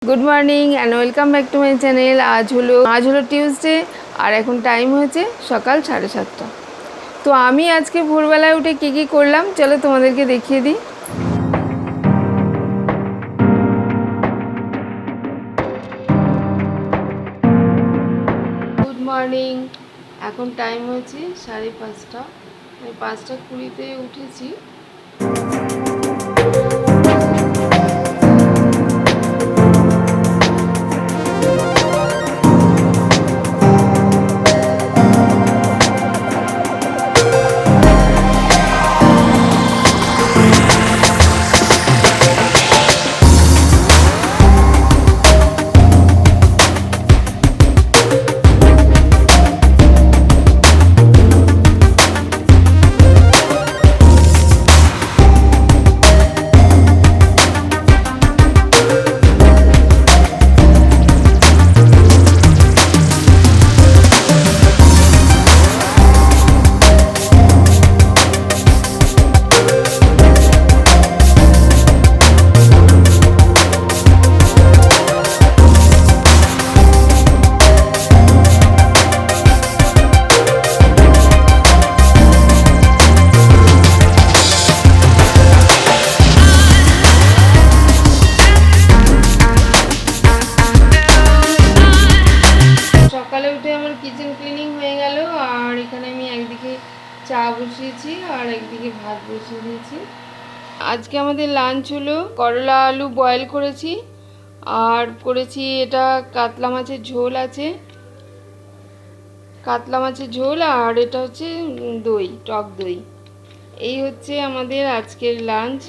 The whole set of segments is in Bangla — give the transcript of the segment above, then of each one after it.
Good morning and welcome back to my channel. आज हलो टिউসডे और এখন टाइम হয়েছে সকাল 7:30। তো আমি আজকে ভোরবেলায় উঠে কি করলাম চলো তোমাদেরকে দেখিয়ে দিই। গুড মর্নিং, এখন টাইম হয়েছে 5:30। আমি 5:20-তে উঠেছি। किचन क्लिनिंग हो गल और एखाने एक दिके चा बसिएছি और একদিকে ভাত বসিয়ে দিয়েছি। আজকে আমাদের লাঞ্চ হলো করলা আলু বয়েল করেছি আর করেছি এটা কাতলা মাছের ঝোল আছে, কাতলা মাছের ঝোল আর এটা হচ্ছে দই, টক দই। এই হচ্ছে আমাদের আজকের লাঞ্চ।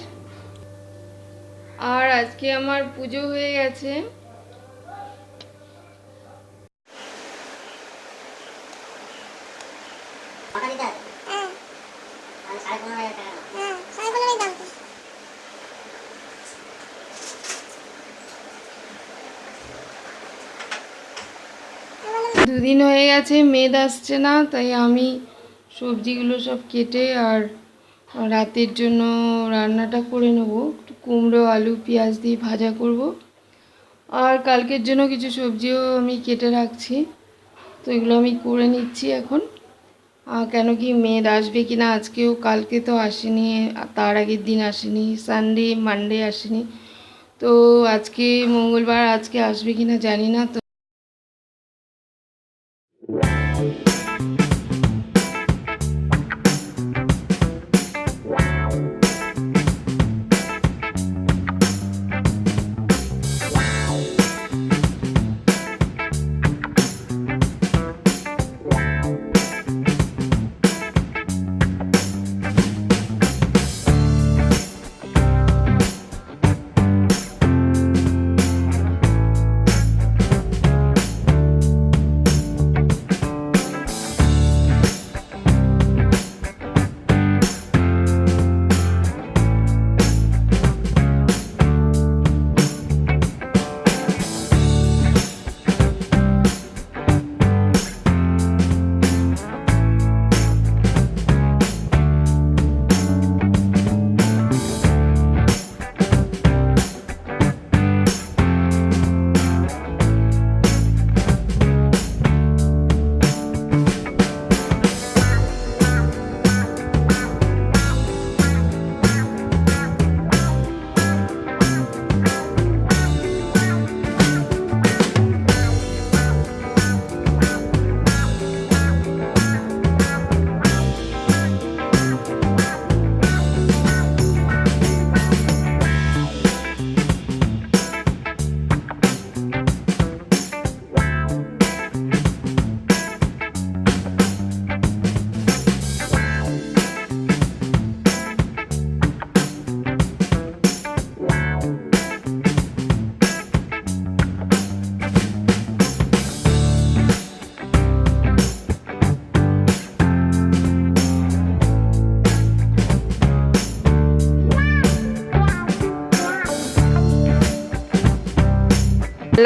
আর আজকে আমার পুজো হয়ে গেছে। দুদিন হয়ে গেছে মেদ আসছে না, তাই আমি সবজিগুলো সব কেটে আর রাতের জন্য রান্নাটা করে নেব। একটু কুমড়ো আলু পেঁয়াজ দিয়ে ভাজা করব আর কালকের জন্য কিছু সবজিও আমি কেটে রাখছি। তো এগুলো আমি করে নিচ্ছি এখন। কেন কি মেদ আসবে কি না আজকেও, কালকে তো আসেনি, তার আগের দিন আসেনি, সানডে মানডে আসেনি। তো আজকে মঙ্গলবার, আজকে আসবে কি না জানি না। তো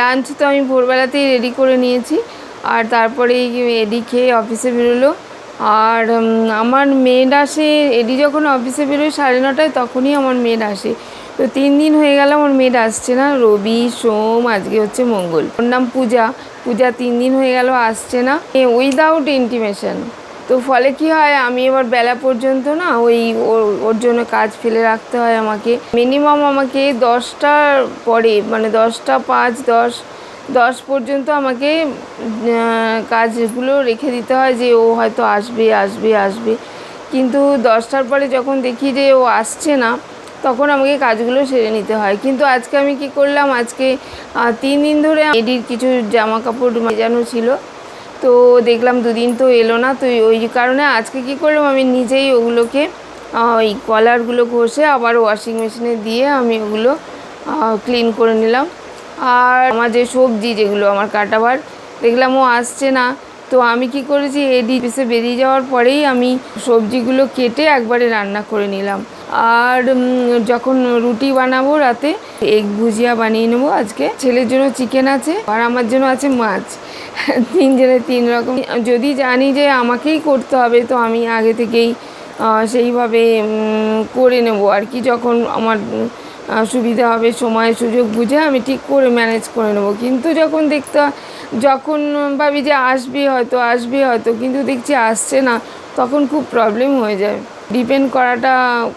লাঞ্চ তো আমি ভোরবেলাতেই রেডি করে নিয়েছি আর তারপরে এডি খেয়ে অফিসে বেরোলো। আর আমার মেড আসে, এডি যখন অফিসে বেরোয় 9:30 তখনই আমার মেড আসে। তো 3 দিন হয়ে গেল আমার মেয়েটা আসছে না, রবি সোম আজকে হচ্ছে মঙ্গল। ওর নাম পূজা। পূজা 3 দিন হয়ে গেল আসছে না, উইদাউট ইন্টিমেশন। তো ফলে কি হয়, আমি এবার বেলা পর্যন্ত না ওর জন্য কাজ ফেলে রাখতে হয় আমাকে। মিনিমাম আমাকে 10টার পরে, মানে 10টা 5 10 পর্যন্ত আমাকে কাজগুলো রেখে দিতে হয়, যে ও হয়তো আসবে আসবে আসবে। কিন্তু 10টার পরে যখন দেখি যে ও আসছে না, তখন আমাকে কাজগুলো সেরে নিতে হয়। কিন্তু আজকে আমি কি করলাম, আজকে 3 দিন ধরে এডির কিছু জামা কাপড় ভেজানো ছিল, তো দেখলাম 2 দিন তো এলো না। তো ওই কারণে আজকে কি করলাম, আমি নিজেই ওগুলোকে ওই কলারগুলো ঘষে আবার ওয়াশিং মেশিনে দিয়ে আমি ওগুলো ক্লিন করে নিলাম। আর আমার যে সবজি যেগুলো আমার কাটাবার, দেখলাম ও আসছে না, তো আমি কি করেছি, এডি অফিসে বেরিয়ে যাওয়ার পরেই আমি সবজিগুলো কেটে একবারে রান্না করে নিলাম। আর যখন রুটি বানাবো রাতে, এগ ভুজিয়া বানিয়ে নেবো। আজকে ছেলের জন্য চিকেন আছে আর আমার জন্য আছে মাছ। 3 জনের 3 রকম। যদি জানি যে আমাকেই করতে হবে, তো আমি আগে থেকেই সেইভাবে করে নেব আর কি। যখন আমার সুবিধা হবে, সময় সুযোগ বুঝে আমি ঠিক করে ম্যানেজ করে নেব। কিন্তু যখন ভাবি যে আসবে হয়তো, কিন্তু দেখছি আসছে না, তখন খুব প্রবলেম হয়ে যায়। ডিপেন্ড করাটা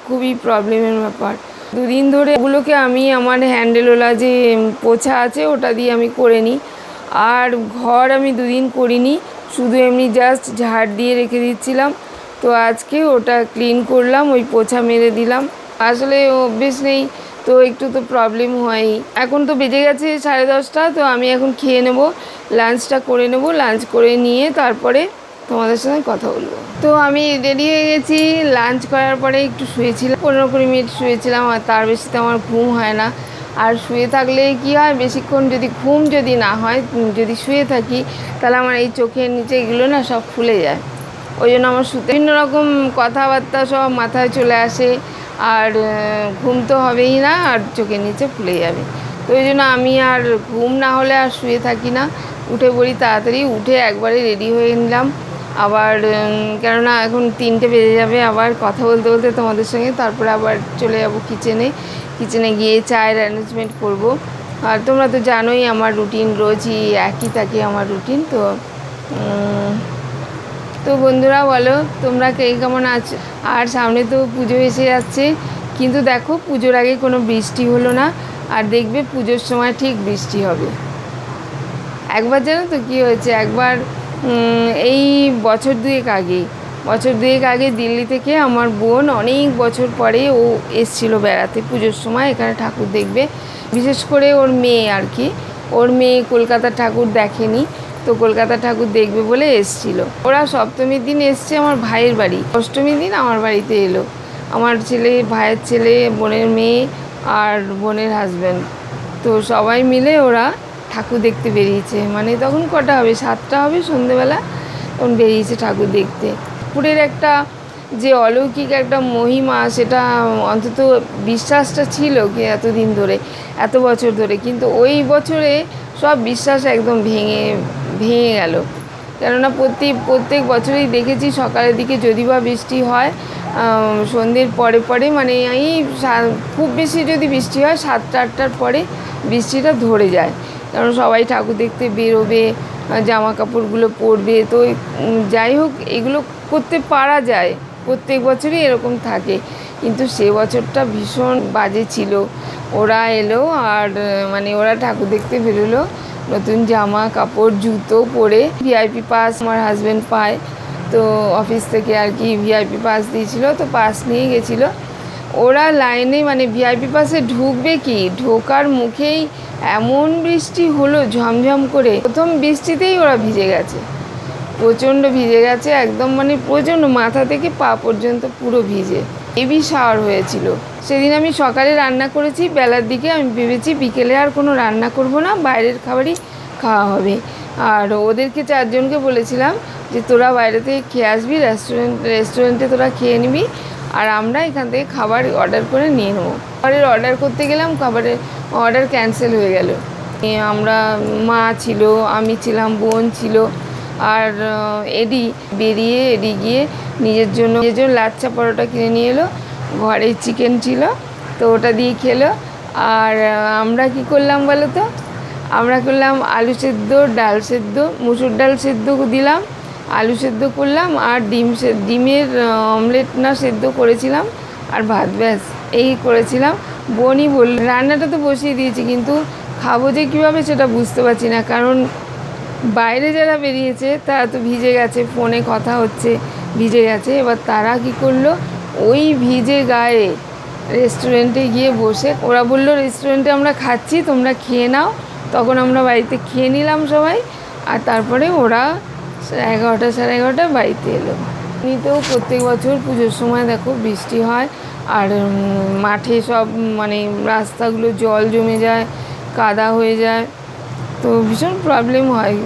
খুবই প্রবলেমের ব্যাপার। 2 দিন ধরে ওগুলোকে আমি আমার হ্যান্ডেলওয়ালা যে পোছা আছে ওটা দিয়ে আমি করে নিই। আর ঘর আমি 2 দিন করিনি, শুধু এমনি জাস্ট ঝাড় দিয়ে রেখে দিচ্ছিলাম। তো আজকে ওটা ক্লিন করলাম, ওই পোছা মেরে দিলাম। আসলে অভ্যেস নেই, তো একটু তো প্রবলেম হয়ই। এখন তো বেজে গেছে 10:30, তো আমি এখন খেয়ে নেব, লাঞ্চটা করে নেব। লাঞ্চ করে নিয়ে তারপরে তোমাদের সঙ্গে কথা বলবো। তো আমি রেডি হয়ে গেছি। লাঞ্চ করার পরে একটু শুয়েছিলাম, 15-20 মিনিট শুয়েছিলাম, আর তার বেশি তো আমার ঘুম হয় না। আর শুয়ে থাকলে কি হয়, বেশিক্ষণ যদি না হয়, যদি শুয়ে থাকি, তাহলে আমার এই চোখের নিচে এগুলো না সব ফুলে যায়। ওই জন্য আমার বিভিন্ন রকম কথাবার্তা সব মাথায় চলে আসে, আর ঘুম তো হবেই না, আর চোখের নিচে ফুলে যাবে। তো ওই জন্য আমি আর ঘুম না হলে আর শুয়ে থাকি না, উঠে পড়ি তাড়াতাড়ি। উঠে একবারে রেডি হয়ে নিলাম। আবার কেননা এখন 3টে বেজে যাবে, আবার কথা বলতে বলতে তোমাদের সঙ্গে। তারপরে আবার চলে যাব কিচেনে গিয়ে চায়ের অ্যারেঞ্জমেন্ট করব। আর তোমরা তো জানোই আমার রুটিন রোজই একই থাকে আমার রুটিন। তো বন্ধুরা বলো, তোমরা কে কেমন আছো? আর সামনে তো পুজো এসে যাচ্ছে, কিন্তু দেখো পুজোর আগে কোনো বৃষ্টি হলো না, আর দেখবে পুজোর সময় ঠিক বৃষ্টি হবে। একবার জানো তো কী হয়েছে, একবার এই বছর দুয়েক আগে দিল্লি থেকে আমার বোন অনেক বছর পরে ও এসছিল বেড়াতে পুজোর সময় এখানে ঠাকুর দেখবে। বিশেষ করে ওর মেয়ে আর কি, ওর মেয়ে কলকাতার ঠাকুর দেখেনি, তো কলকাতা ঠাকুর দেখবে বলে এসছিল। ওরা সপ্তমীর দিন এসছে আমার ভাইয়ের বাড়ি, অষ্টমীর দিন আমার বাড়িতে এলো। আমার ছেলে, ভাইয়ের ছেলে, বোনের মেয়ে আর বোনের হাজব্যান্ড, তো সবাই মিলে ওরা ঠাকুর দেখতে বেরিয়েছে। মানে তখন কটা হবে, 7টা হবে সন্ধেবেলা, তখন বেরিয়েছে ঠাকুর দেখতে। ঠাকুরের একটা যে অলৌকিক একটা মহিমা, সেটা অন্তত বিশ্বাসটা ছিল কি এতদিন ধরে, এত বছর ধরে, কিন্তু ওই বছরে সব বিশ্বাস একদম ভেঙে গেল। কেননা প্রত্যেক বছরেই দেখেছি সকালের দিকে যদি বা বৃষ্টি হয়, সন্ধ্যের পরে মানে এই খুব বেশি যদি বৃষ্টি হয় 7টা-8টার পরে বৃষ্টিটা ধরে যায়। কারণ সবাই ঠাকুর দেখতে বেরোবে, জামা কাপড়গুলো পরবে। তো যাই হোক, এগুলো করতে পারা যায়, প্রত্যেক বছরই এরকম থাকে। কিন্তু সে বছরটা ভীষণ বাজে ছিল। ওরা এলো আর মানে ওরা ঠাকুর দেখতে বেরোলো নতুন জামা কাপড় জুতো পরে। ভিআইপি পাস আমার হাজব্যান্ড পায়, তো অফিস থেকে আর কি ভিআইপি পাস দিয়েছিল, তো পাস নিয়ে গেছিলো। ওরা লাইনে মানে ভিআইপি পাসে ঢুকবে কি, ঢোকার মুখেই এমন বৃষ্টি হলো ঝমঝম করে। প্রথম বৃষ্টিতেই ওরা ভিজে গেছে, প্রচণ্ড ভিজে গেছে একদম, মানে প্রচণ্ড মাথা থেকে পা পর্যন্ত পুরো ভিজে। হেভি শাওয়ার হয়েছিল সেদিন। আমি সকালে রান্না করেছি, বেলার দিকে আমি ভেবেছি বিকেলে আর কোনো রান্না করব না, বাইরের খাবারই খাওয়া হবে। আর ওদেরকে 4জনকে বলেছিলাম যে তোরা বাইরে থেকে খেয়ে আসবি, রেস্টুরেন্টে তোরা খেয়ে নিবি, আর আমরা এখান থেকে খাবার অর্ডার করে নিয়ে নেবো। খাবারের অর্ডার করতে গেলাম, খাবারের অর্ডার ক্যান্সেল হয়ে গেল। আমরা মা ছিল, আমি ছিলাম, বোন ছিল, আর এডি গিয়ে নিজের জন্য লাচ্ছা পরোটা কিনে নিয়ে এলো। ঘরে চিকেন ছিল, তো ওটা দিয়ে খেলো। আর আমরা কি করলাম বলো তো, আমরা করলাম আলু সেদ্ধ, ডাল সেদ্ধ, মুসুর ডাল সেদ্ধ দিলাম, আলু সেদ্ধ করলাম, আর ডিমের অমলেট না সেদ্ধ করেছিলাম, আর ভাত, ব্যাস এই করেছিলাম। বোনই বলল, রান্নাটা তো বসিয়ে দিয়েছি, কিন্তু খাবো যে কীভাবে সেটা বুঝতে পারছি না, কারণ বাইরে যারা বেরিয়েছে তারা তো ভিজে গেছে, ফোনে কথা হচ্ছে, ভিজে গেছে। এবার তারা কি করলো, ওই ভিজে গায়ে রেস্টুরেন্টে গিয়ে বসে, ওরা বললো রেস্টুরেন্টে আমরা খাচ্ছি, তোমরা খেয়ে নাও। তখন আমরা বাড়িতে খেয়ে নিলাম সবাই, আর তারপরে ওরা 11টা সাড়ে 11টা বাড়িতে এলো। এমনিতেও প্রত্যেক বছর পুজোর সময় দেখো বৃষ্টি হয়, আর মাঠে সব মানে রাস্তাগুলো জল জমে যায়, কাদা হয়ে যায়, তো ভীষণ প্রবলেম হয়।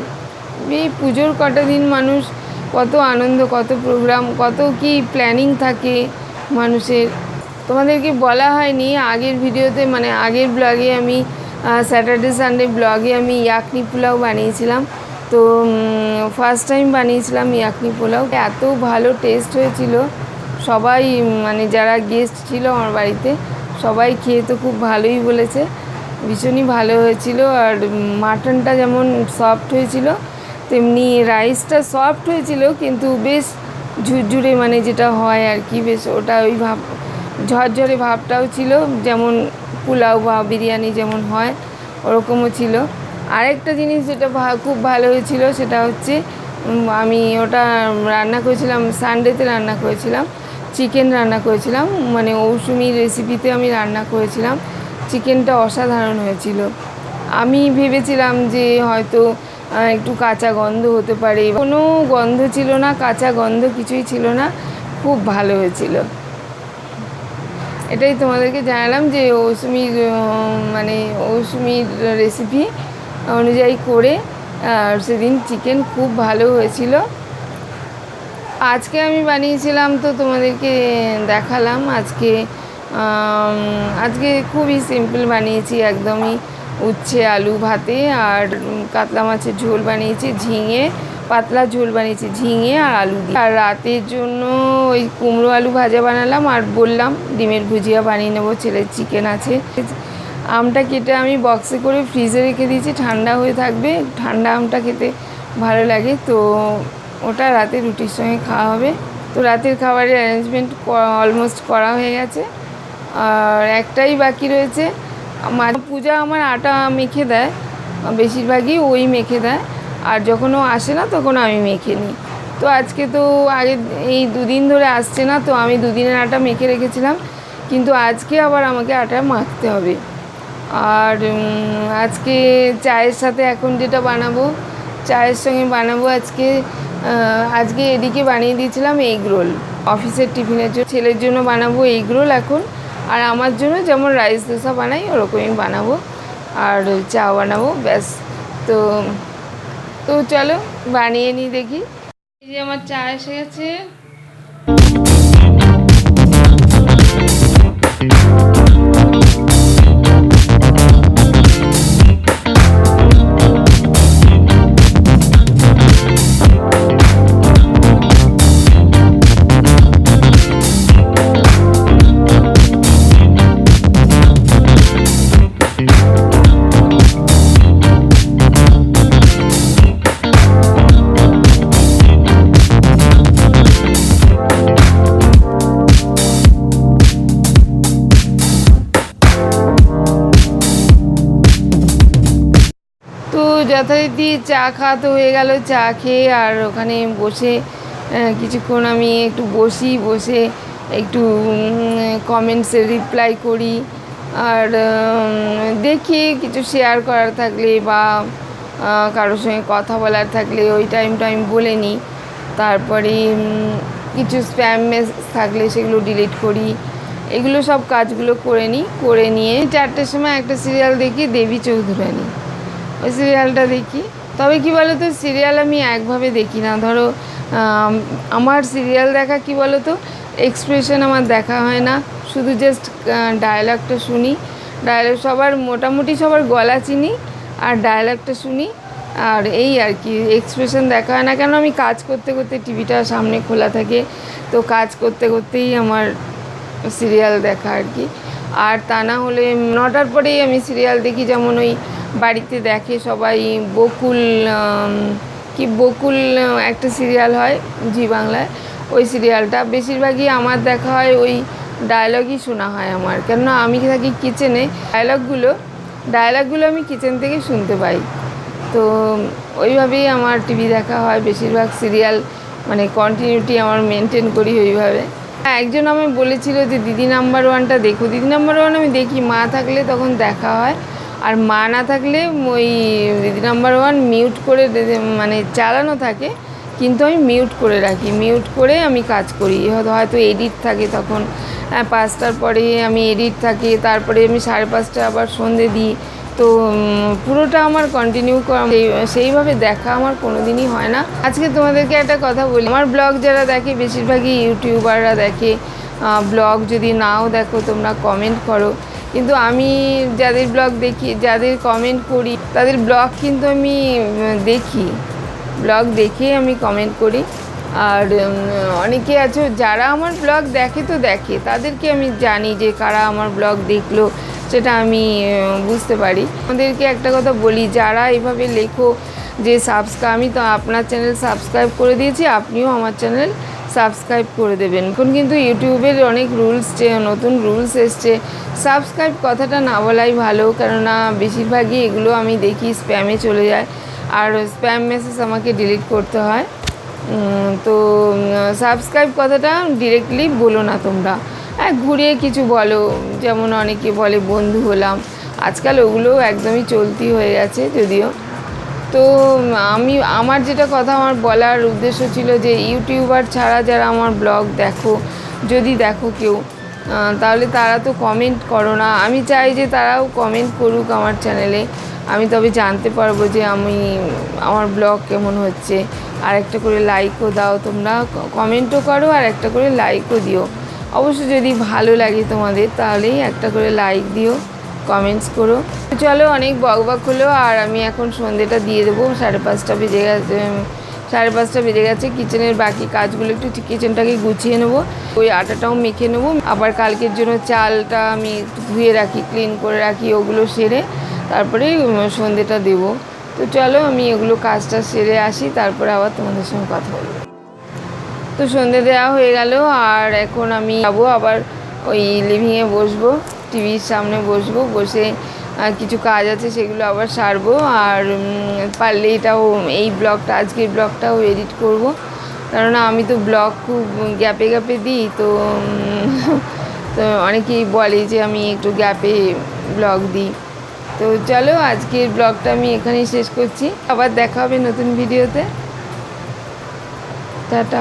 এই পুজোর কটা দিন মানুষ কত আনন্দ, কত প্রোগ্রাম, কত কি প্ল্যানিং থাকে মানুষের। তোমাদেরকে বলা হয়নি আগের ভিডিওতে, মানে আগের ব্লগে আমি স্যাটারডে সানডে ব্লগে আমি ইয়াকনি পোলাও বানিয়েছিলাম। তো ফার্স্ট টাইম বানিয়েছিলাম ইয়াকনি পোলাও, এত ভালো টেস্ট হয়েছিল। সবাই মানে যারা গেস্ট ছিল আমার বাড়িতে সবাই খেয়ে তো খুব ভালোই বলেছে, ভীষণই ভালো হয়েছিল। আর মাটনটা যেমন সফট হয়েছিল, তেমনি রাইসটা সফট হয়েছিল, কিন্তু বেশ ঝুরঝুরে, মানে যেটা হয় আর কি, বেশ ওটা ওই ভাব ঝরঝরে ভাবটাও ছিল, যেমন পোলাও বা বিরিয়ানি যেমন হয় ওরকমও ছিল। আরেকটা জিনিস যেটা খুব ভালো হয়েছিল সেটা হচ্ছে, আমি ওটা রান্না করেছিলাম সানডেতে, রান্না করেছিলাম চিকেন রান্না করেছিলাম, মানে মৌসুমির রেসিপিতে আমি রান্না করেছিলাম। চিকেনটা অসাধারণ হয়েছিল। আমি ভেবেছিলাম যে হয়তো একটু কাঁচা গন্ধ হতে পারে, কোনো গন্ধ ছিল না, কাঁচা গন্ধ কিছুই ছিল না, খুব ভালো হয়েছিল। এটাই তোমাদেরকে জানালাম যে মৌসুমির মানে মৌসুমির রেসিপি অনুযায়ী করে, আর সেদিন চিকেন খুব ভালো হয়েছিল। আজকে আমি বানিয়েছিলাম তো তোমাদেরকে দেখালাম। আজকে খুবই সিম্পল বানিয়েছি, একদমই উচ্ছে আলু ভাতে, আর কাতলা মাছের ঝোল বানিয়েছি, ঝিঙে পাতলা ঝোল বানিয়েছি ঝিঙে আর আলু দিয়ে। আর রাতের জন্য ওই কুমড়ো আলু ভাজা বানালাম, আর বললাম ডিমের ভুজিয়া বানিয়ে নেবো, ছেলের চিকেন আছে। আমটা কেটে আমি বক্সে করে ফ্রিজে রেখে দিয়েছি, ঠান্ডা হয়ে থাকবে, ঠান্ডা আমটা খেতে ভালো লাগে, তো ওটা রাতে রুটির সঙ্গে খাওয়া হবে। তো রাতের খাবারের অ্যারেঞ্জমেন্ট অলমোস্ট করা হয়ে গেছে, আর একটাই বাকি রয়েছে। পূজা আমার আটা মেখে দেয়, বেশিরভাগই ওই মেখে দেয়, আর যখন ও আসে না তখন আমি মেখে নিই। তো আজকে তো আগে এই 2 দিন ধরে আসছে না, তো আমি 2 দিনের আটা মেখে রেখেছিলাম, কিন্তু আজকে আবার আমাকে আটা মাখতে হবে। আর আজকে চায়ের সাথে এখন যেটা বানাবো, চায়ের সঙ্গে বানাবো আজকে এদিকে বানিয়ে দিয়েছিলাম এগ রোল, অফিসের টিফিনের জন্য। ছেলের জন্য বানাবো এগ রোল এখন, আর আমার জন্য যেমন রাইস দোসা বানাই ওরকমই বানাবো, আর চা বানাবো, ব্যাস। তো চলো বানিয়ে নিই দেখি। এই যে আমার চা এসে গেছে। যথারীতি চা খাওয়া তো হয়ে গেল, চা খেয়ে আর ওখানে বসে কিছুক্ষণ আমি একটু বসে একটু কমেন্টসের রিপ্লাই করি, আর দেখি কিছু শেয়ার করার থাকলে বা কারোর সঙ্গে কথা বলার থাকলে ওই টাইমটা আমি বলে নিই। তারপরে কিছু স্প্যাম মেসেজ থাকলে সেগুলো ডিলিট করি, এগুলো সব কাজগুলো করে নিই। করে নিয়ে 4টের সময় একটা সিরিয়াল দেখি, দেবী চৌধুরানী, ওই সিরিয়ালটা দেখি। তবে কী বলো তো, সিরিয়াল আমি একভাবে দেখি না। ধরো আমার সিরিয়াল দেখা কী বলো তো, এক্সপ্রেশন আমার দেখা হয় না, শুধু জাস্ট ডায়লগটা শুনি। ডায়লগ মোটামুটি সবার গলা চিনি, আর ডায়লগটা শুনি, আর এই আর কি, এক্সপ্রেশন দেখা হয় না। কেন, আমি কাজ করতে করতে টিভিটা সামনে খোলা থাকে, তো কাজ করতে করতেই আমার সিরিয়াল দেখা আর কি। আর তা না হলে 9টার পরেই আমি সিরিয়াল দেখি, যেমন ওই বাড়িতে দেখে সবাই বকুল, বকুল একটা সিরিয়াল হয় জি বাংলায়, ওই সিরিয়ালটা বেশিরভাগই আমার দেখা হয়, ওই ডায়লগই শোনা হয় আমার, কেননা আমি থাকি কিচেনে, ডায়লগগুলো আমি কিচেন থেকে শুনতে পাই। তো ওইভাবেই আমার টিভি দেখা হয়, বেশিরভাগ সিরিয়াল মানে কন্টিনিউটি আমার মেনটেন করি ওইভাবে। হ্যাঁ, একজন আমায় বলেছিল যে দিদি নাম্বার ওয়ানটা দেখো। দিদি নাম্বার ওয়ান আমি দেখি, মা থাকলে তখন দেখা হয়, আর মা না থাকলে ওই দিদি নাম্বার ওয়ান মিউট করে মানে চালানো থাকে, কিন্তু আমি মিউট করে রাখি, মিউট করে আমি কাজ করি। হয়তো এডিট থাকে তখন 5টার পরে আমি এডিট থাকে, তারপরে আমি 5:30 আবার সন্ধে দিই। তো পুরোটা আমার কন্টিনিউ সেইভাবে দেখা আমার কোনো দিনই হয় না। আজকে তোমাদেরকে একটা কথা বলি, আমার ব্লগ যারা দেখে বেশিরভাগই ইউটিউবাররা দেখে। ব্লগ যদি নাও দেখো তোমরা কমেন্ট করো, কিন্তু আমি যাদের ব্লগ দেখি, যাদের কমেন্ট করি তাদের ব্লগ কিন্তু আমি দেখি, ব্লগ দেখে আমি কমেন্ট করি। আর অনেকে আছে যারা আমার ব্লগ দেখে, তো দেখে, তাদেরকে আমি জানি যে কারা আমার ব্লগ দেখলো, সেটা আমি বুঝতে পারি। আমাদেরকে একটা কথা বলি, যারা এভাবে লেখো যে আমি তো আপনার চ্যানেল সাবস্ক্রাইব করে দিয়েছি, আপনিও আমার চ্যানেল সাবস্ক্রাইব করে দেবেন। এখন কিন্তু ইউটিউবের অনেক নতুন রুলস এসছে, সাবস্ক্রাইব কথাটা না বলাই ভালো, কেননা বেশিরভাগই এগুলো আমি দেখি স্প্যামে চলে যায়, আর স্প্যাম মেসেজ আমাকে ডিলিট করতে হয়। তো সাবস্ক্রাইব কথাটা ডিরেক্টলি বলো না তোমরা, ঘুরিয়ে কিছু বলো, যেমন অনেকে বলে বন্ধু হলাম, আজকাল ওগুলোও একদমই চলতি হয়ে গেছে যদিও। তো আমার যেটা কথা আমার বলার উদ্দেশ্য ছিল যে ইউটিউবার ছাড়া যারা আমার ব্লগ দেখো, যদি দেখো কেউ, তাহলে তারা তো কমেন্ট করো না। আমি চাই যে তারাও কমেন্ট করুক আমার চ্যানেলে, আমি তবে জানতে পারবো যে আমার ব্লগ কেমন হচ্ছে। আর একটা করে লাইকও দাও, তোমরা কমেন্টও করো আর একটা করে লাইকও দিও। অবশ্য যদি ভালো লাগে তোমাদের, তাহলেই একটা করে লাইক দিও, কমেন্টস করো। চলো, অনেক বকবক হলো, আর আমি এখন সন্ধেটা দিয়ে দেবো। 5:30 বেজে গেছে, 5:30 বেজে গেছে। কিচেনের বাকি কাজগুলো একটু কিচেনটাকে গুছিয়ে নেবো, ওই আটাটাও মেখে নেবো, আবার কালকের জন্য চালটা আমি একটু ধুয়ে রাখি, ক্লিন করে রাখি, ওগুলো সেরে তারপরে সন্ধেটা দেবো। তো চলো, আমি এগুলো কাজটা সেরে আসি, তারপরে আবার তোমাদের সঙ্গে কথা বলবো। তো সন্ধে দেওয়া হয়ে গেল, আর এখন আমি যাবো আবার ওই লিভিংয়ে বসবো, টিভির সামনে বসবো, বসে কিছু কাজ আছে সেগুলো আবার সারবো। আর পারলে এই ব্লগটা, আজকের ব্লগটাও এডিট করব, কেননা আমি তো ব্লগ খুব গ্যাপে গ্যাপে দিই। তো অনেকেই বলে যে আমি একটু গ্যাপে ব্লগ দিই। তো চলো, আজকের ব্লগটা আমি এখানেই শেষ করছি, আবার দেখা হবে নতুন ভিডিওতে। টাটা।